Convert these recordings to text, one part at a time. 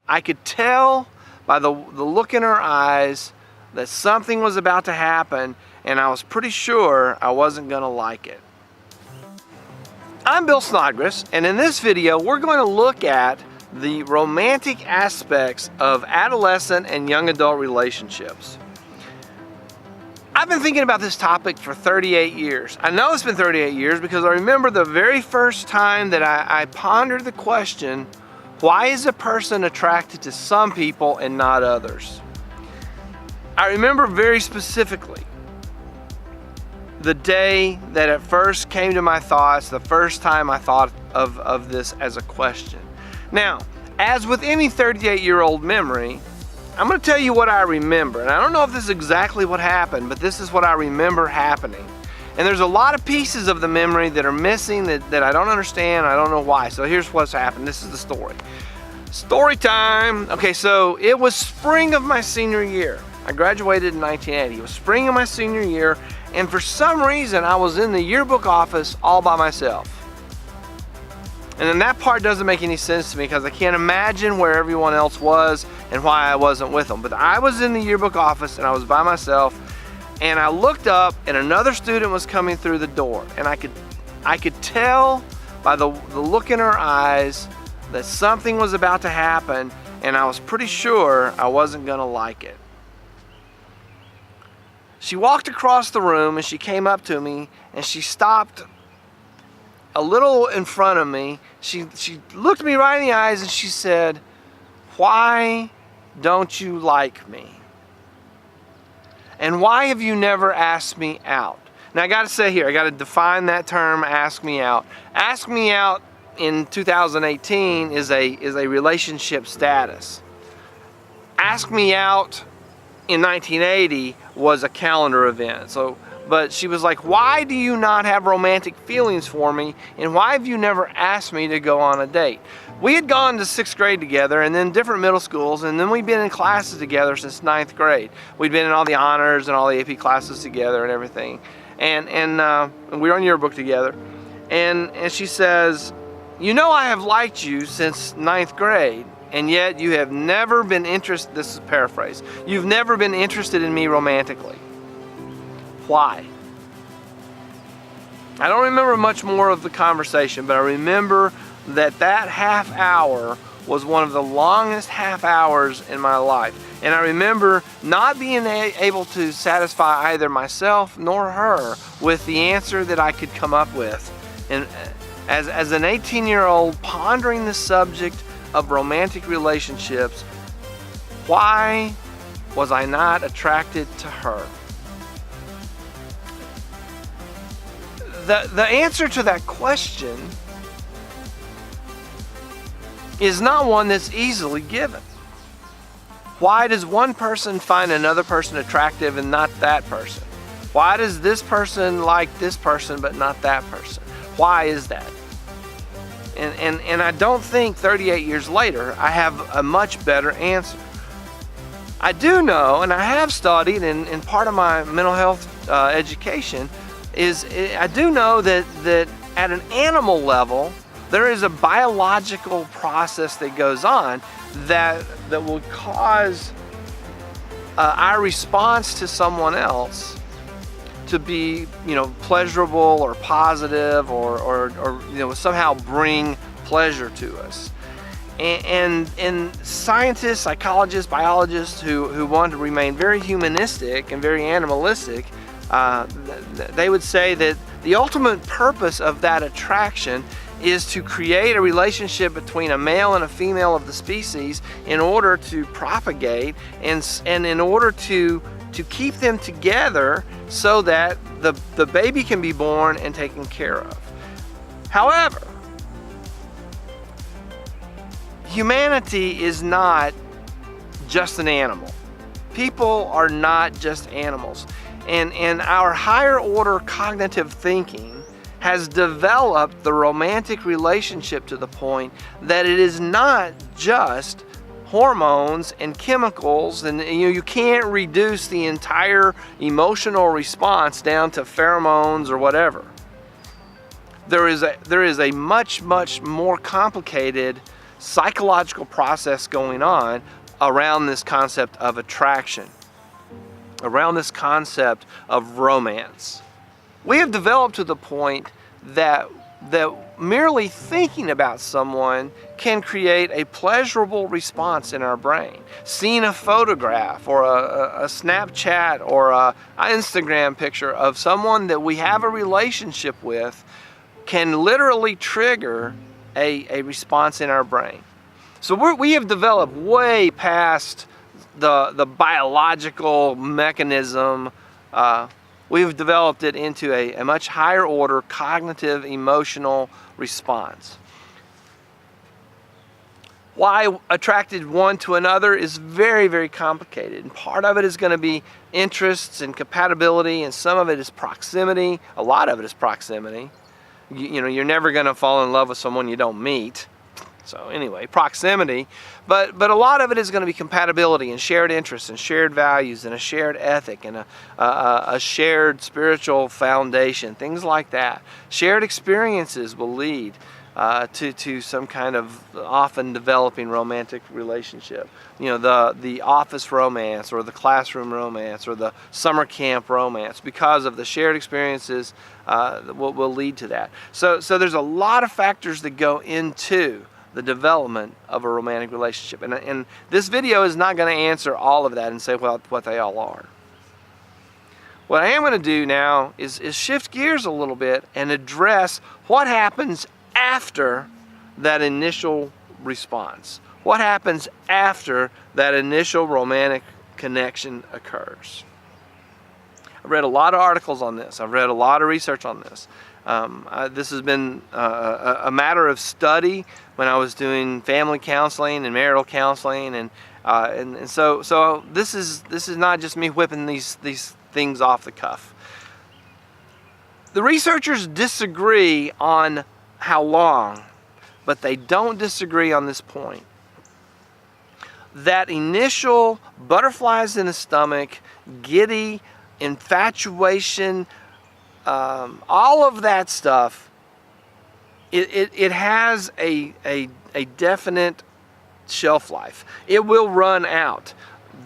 I could tell by the look in her eyes that something was about to happen, and I was pretty sure I wasn't gonna like it. I'm Bill Snodgrass, and in this video we're going to look at the romantic aspects of adolescent and young adult relationships. I've been thinking about this topic for 38 years. I know it's been 38 years because I remember the very first time that I pondered the question, why is a person attracted to some people and not others? I remember very specifically the day that it first came to my thoughts, the first time I thought of this as a question. Now, as with any 38-year-old memory, I'm going to tell you what I remember. And I don't know if this is exactly what happened, but this is what I remember happening. And there's a lot of pieces of the memory that are missing that I don't understand. I don't know why. So here's what's happened. This is the story. Story time. Okay, so it was spring of my senior year. I graduated in 1980. It was spring of my senior year, and for some reason I was in the yearbook office all by myself. And then that part doesn't make any sense to me because I can't imagine where everyone else was and why I wasn't with them. But I was in the yearbook office and I was by myself, and I looked up and another student was coming through the door, and I could tell by the look in her eyes that something was about to happen, and I was pretty sure I wasn't gonna like it. She walked across the room and she came up to me and she stopped a little in front of me. She looked me right in the eyes and she said, "Why don't you like me? And why have you never asked me out?" Now I gotta say here, I gotta define that term, ask me out. Ask me out in 2018 is a relationship status. Ask me out in 1980 was a calendar event. But she was like, "Why do you not have romantic feelings for me? And why have you never asked me to go on a date?" We had gone to 6th grade together and then different middle schools, and then we'd been in classes together since 9th grade. We'd been in all the honors and all the AP classes together and everything. And we were on yearbook together. And she says, "You know, I have liked you since 9th grade. And yet you have never been interested," this is a paraphrase, "you've never been interested in me romantically. Why?" I don't remember much more of the conversation, but I remember that half hour was one of the longest half hours in my life. And I remember not being able to satisfy either myself nor her with the answer that I could come up with. And as an 18-year-old pondering the subject of romantic relationships, why was I not attracted to her? The answer to that question is not one that's easily given. Why does one person find another person attractive and not that person? Why does this person like this person but not that person? Why is that? And I don't think 38 years later I have a much better answer. I do know, and I have studied, and part of my mental health education is, I do know that at an animal level there is a biological process that goes on that will cause our response to someone else to be, pleasurable or positive or somehow bring pleasure to us. And scientists, psychologists, biologists who want to remain very humanistic and very animalistic, they would say that the ultimate purpose of that attraction is to create a relationship between a male and a female of the species in order to propagate and in order to keep them together so that the baby can be born and taken care of. However, humanity is not just an animal. People are not just animals. And our higher order cognitive thinking has developed the romantic relationship to the point that it is not just hormones and chemicals, and you can't reduce the entire emotional response down to pheromones or whatever. There is a much more complicated psychological process going on around this concept of attraction, around this concept of romance. We have developed to the point that merely thinking about someone can create a pleasurable response in our brain. Seeing a photograph or a Snapchat or an Instagram picture of someone that we have a relationship with can literally trigger a response in our brain. So we have developed way past the biological mechanism. We've developed it into a much higher order cognitive emotional response. Why attracted one to another is very, very complicated. And part of it is going to be interests and compatibility, and some of it is proximity. A lot of it is proximity. You know, you're never going to fall in love with someone you don't meet. So anyway, proximity, but a lot of it is going to be compatibility and shared interests and shared values and a shared ethic and a shared spiritual foundation, things like that. Shared experiences will lead to some kind of often developing romantic relationship. You know, the office romance or the classroom romance or the summer camp romance, because of the shared experiences will lead to that. So there's a lot of factors that go into the development of a romantic relationship. And this video is not going to answer all of that and say, well, what they all are. What I am going to do now is shift gears a little bit and address what happens after that initial response. What happens after that initial romantic connection occurs. I've read a lot of articles on this. I've read a lot of research on this. This has been a matter of study when I was doing family counseling and marital counseling, and so this is not just me whipping these things off the cuff. The researchers disagree on how long, but they don't disagree on this point. That initial butterflies in the stomach, giddy, infatuation, all of that stuff, it has a definite shelf life. It will run out.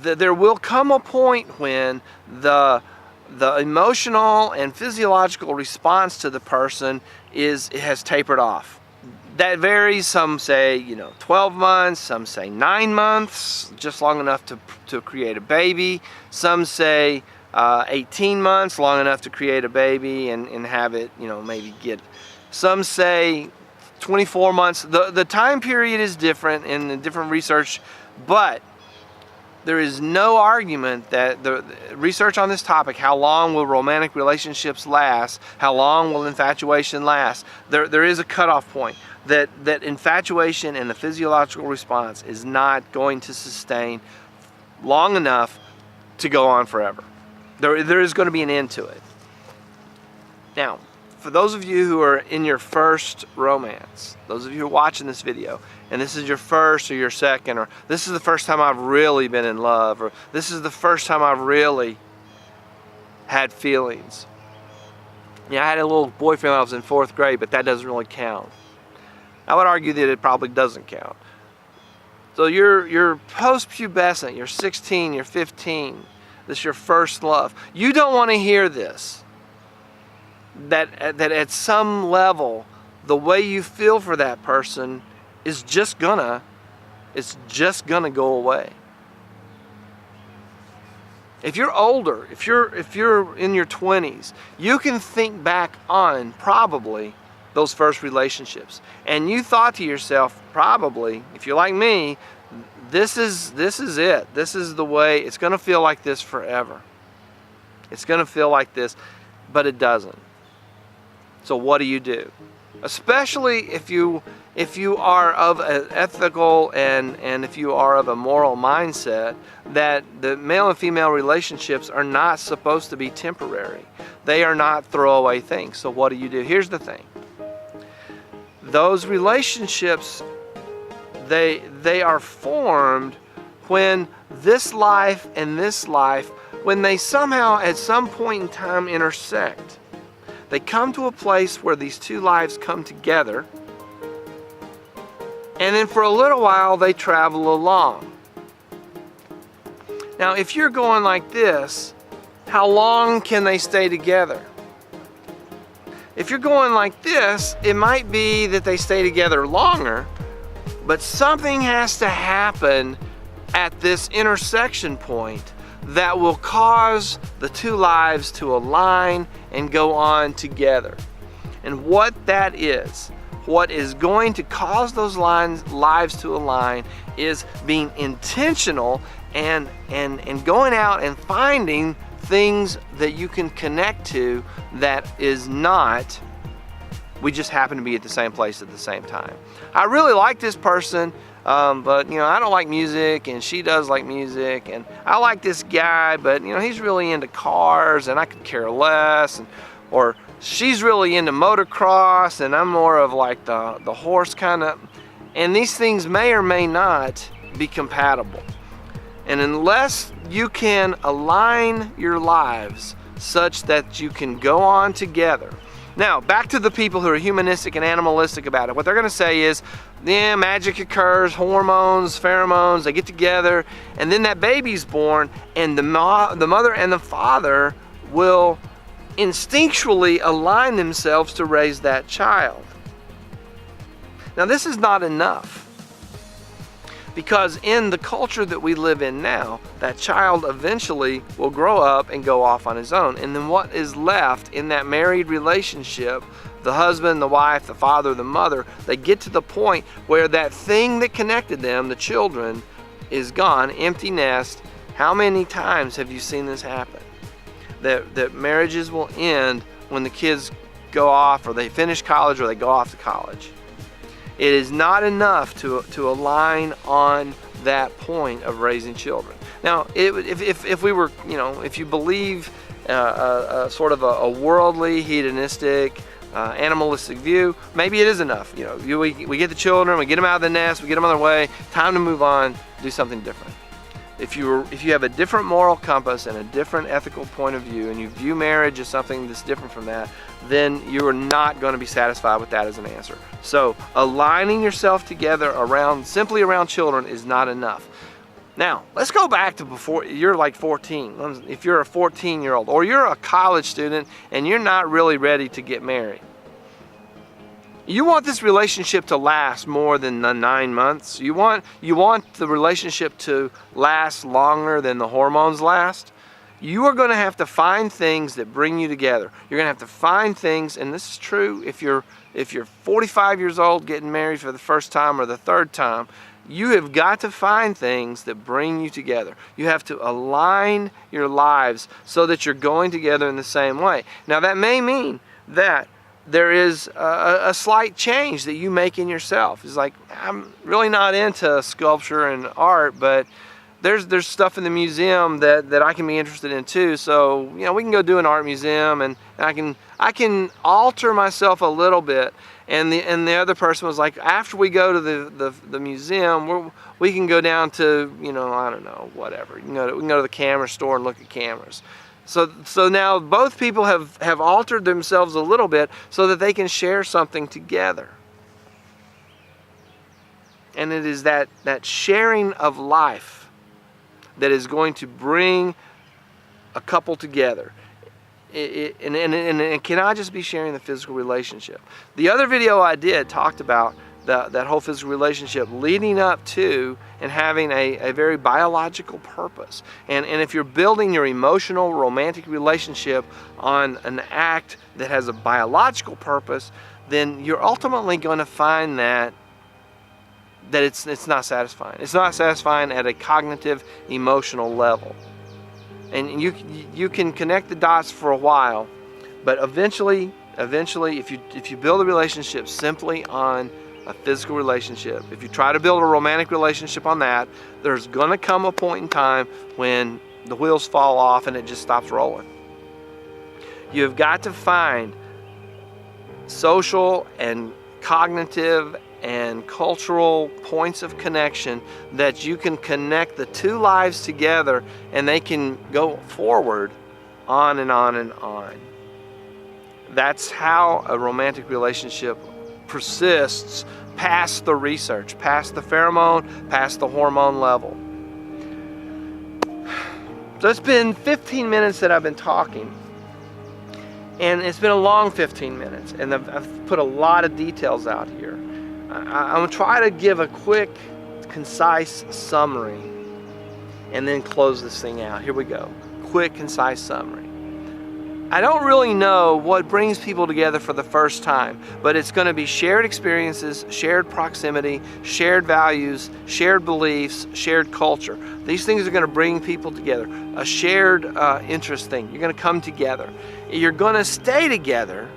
There will come a point when the emotional and physiological response to the person it has tapered off. That varies. Some say 12 months, some say 9 months, just long enough to create a baby. Some say 18 months, long enough to create a baby and have it, maybe get. Some say 24 months. The time period is different in the different research, but there is no argument that the research on this topic, how long will romantic relationships last, how long will infatuation last, there is a cutoff point that infatuation and the physiological response is not going to sustain long enough to go on forever. There is going to be an end to it. Now, for those of you who are in your first romance, those of you who are watching this video, and this is your first or your second, or this is the first time I've really been in love, or this is the first time I've really had feelings. I had a little boyfriend when I was in 4th grade, but that doesn't really count. I would argue that it probably doesn't count. So you're post-pubescent, you're 16, you're 15, this is your first love. You don't want to hear this. That at some level, the way you feel for that person is just gonna go away. If you're older, if you're in your 20s, you can think back on probably those first relationships, and you thought to yourself, probably, if you're like me, this is it. This is the way. It's gonna feel like this forever. It's gonna feel like this, but it doesn't. So what do you do? Especially if you are of an ethical and if you are of a moral mindset that the male and female relationships are not supposed to be temporary. They are not throwaway things. So what do you do? Here's the thing. Those relationships, they are formed when this life and this life, when they somehow at some point in time intersect. They come to a place where these two lives come together, and then for a little while they travel along. Now, if you're going like this, how long can they stay together? If you're going like this, it might be that they stay together longer, but something has to happen at this intersection point that will cause the two lives to align and go on together. And what that is, what is going to cause those lives to align, is being intentional and going out and finding things that you can connect to that is not, we just happen to be at the same place at the same time. I really like this person, but I don't like music, and she does like music, and I like this guy, but he's really into cars and I could care less, or she's really into motocross and I'm more of like the horse kind of, and these things may or may not be compatible. And unless you can align your lives such that you can go on together. Now, back to the people who are humanistic and animalistic about it. What they're going to say is, yeah, magic occurs, hormones, pheromones, they get together, and then that baby's born, and the mother and the father will instinctually align themselves to raise that child. Now, this is not enough. Because in the culture that we live in now, that child eventually will grow up and go off on his own. And then what is left in that married relationship, the husband, the wife, the father, the mother, they get to the point where that thing that connected them, the children, is gone, empty nest. How many times have you seen this happen? That marriages will end when the kids go off, or they finish college, or they go off to college. It is not enough to align on that point of raising children. Now, if we were, if you believe sort of a worldly, hedonistic, animalistic view, maybe it is enough. We get the children, we get them out of the nest, we get them on their way, time to move on, do something different. If you have a different moral compass and a different ethical point of view, and you view marriage as something that's different from that, then you are not going to be satisfied with that as an answer. So aligning yourself together simply around children is not enough. Now, let's go back to before you're like 14. If you're a 14-year-old, or you're a college student and you're not really ready to get married. You want this relationship to last more than the 9 months. You want the relationship to last longer than the hormones last. You are going to have to find things that bring you together. You're going to have to find things, and this is true if you're 45 years old getting married for the first time or the third time. You have got to find things that bring you together. You have to align your lives so that you're going together in the same way. Now, that may mean that there is a slight change that you make in yourself. It's like, I'm really not into sculpture and art, but there's stuff in the museum that I can be interested in too. So we can go do an art museum, and I can alter myself a little bit. And the other person was like, after we go to the museum, we can go down to I don't know, whatever. We can go to the camera store and look at cameras. So now both people have altered themselves a little bit so that they can share something together. And it is that sharing of life that is going to bring a couple together. And it cannot just be sharing the physical relationship. The other video I did talked about that whole physical relationship leading up to and having a very biological purpose. And if you're building your emotional, romantic relationship on an act that has a biological purpose, then you're ultimately going to find that it's not satisfying. It's not satisfying at a cognitive, emotional level. And you can connect the dots for a while, but eventually, if you build a relationship simply on a physical relationship, if you try to build a romantic relationship on that, there's going to come a point in time when the wheels fall off and it just stops rolling. You've got to find social and cognitive and cultural points of connection that you can connect the two lives together, and they can go forward on and on and on. That's how a romantic relationship persists past the research, past the pheromone, past the hormone level. So it's been 15 minutes that I've been talking, and it's been a long 15 minutes, and I've put a lot of details out here. I'm going to try to give a quick, concise summary and then close this thing out. Here we go. Quick, concise summary. I don't really know what brings people together for the first time, but it's going to be shared experiences, shared proximity, shared values, shared beliefs, shared culture. These things are going to bring people together. A shared interest thing. You're going to come together. You're going to stay together.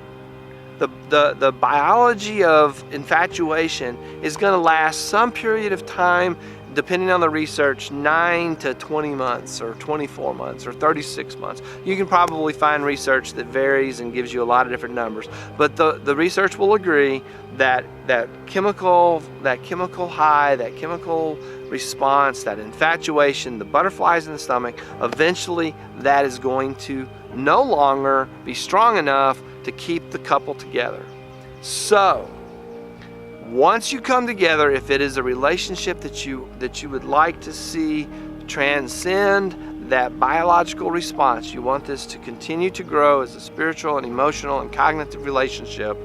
The biology of infatuation is going to last some period of time, depending on the research, 9 to 20 months or 24 months or 36 months. You can probably find research that varies and gives you a lot of different numbers. But the research will agree that that chemical high, that chemical response, that infatuation, the butterflies in the stomach, eventually that is going to no longer be strong enough to keep the couple together. So, once you come together, if it is a relationship that you would like to see transcend that biological response, you want this to continue to grow as a spiritual and emotional and cognitive relationship,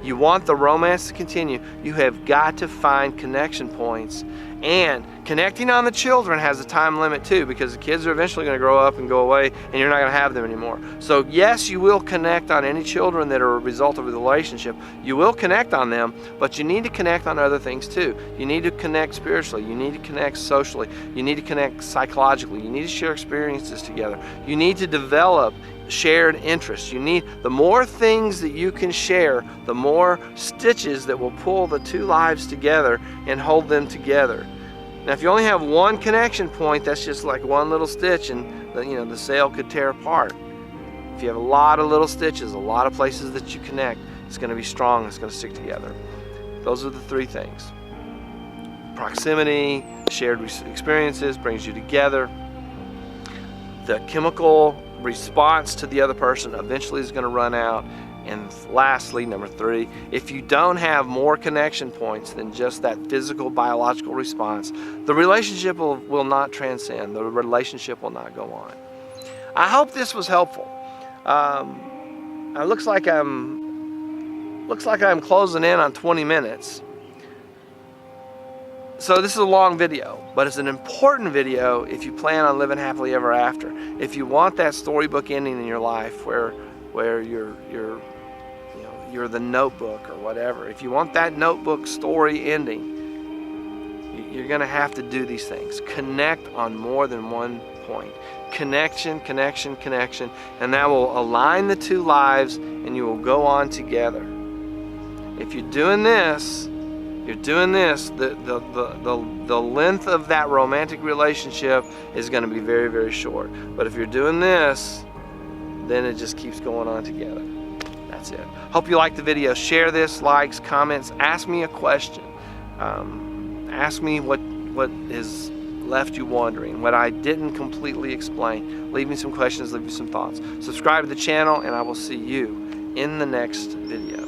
you want the romance to continue, you have got to find connection points. And connecting on the children has a time limit too, because the kids are eventually going to grow up and go away, and you're not going to have them anymore. So yes, you will connect on any children that are a result of the relationship. You will connect on them, but you need to connect on other things too. You need to connect spiritually. You need to connect socially. You need to connect psychologically. You need to share experiences together. You need to develop shared interests. You need, the more things that you can share, the more stitches that will pull the two lives together and hold them together. Now if you only have one connection point, that's just like one little stitch, and the sail could tear apart. If you have a lot of little stitches, a lot of places that you connect, it's going to be strong, it's going to stick together. Those are the three things. Proximity, shared experiences brings you together. The chemical response to the other person eventually is going to run out. And lastly, number 3, if you don't have more connection points than just that physical biological response, the relationship will not transcend. The relationship will not go on. I hope this was helpful. It looks like I'm closing in on 20 minutes. So this is a long video, but it's an important video if you plan on living happily ever after. If you want that storybook ending in your life where you're the Notebook or whatever. If you want that Notebook story ending, you're going to have to do these things. Connect on more than one point. Connection, connection, connection, and that will align the two lives, and you will go on together. If you're doing this, the length of that romantic relationship is going to be very, very short. But if you're doing this, then it just keeps going on together. That's it. Hope you liked the video. Share this, likes, comments, ask me a question. Ask me what has left you wondering, what I didn't completely explain. Leave me some questions, leave me some thoughts. Subscribe to the channel, and I will see you in the next video.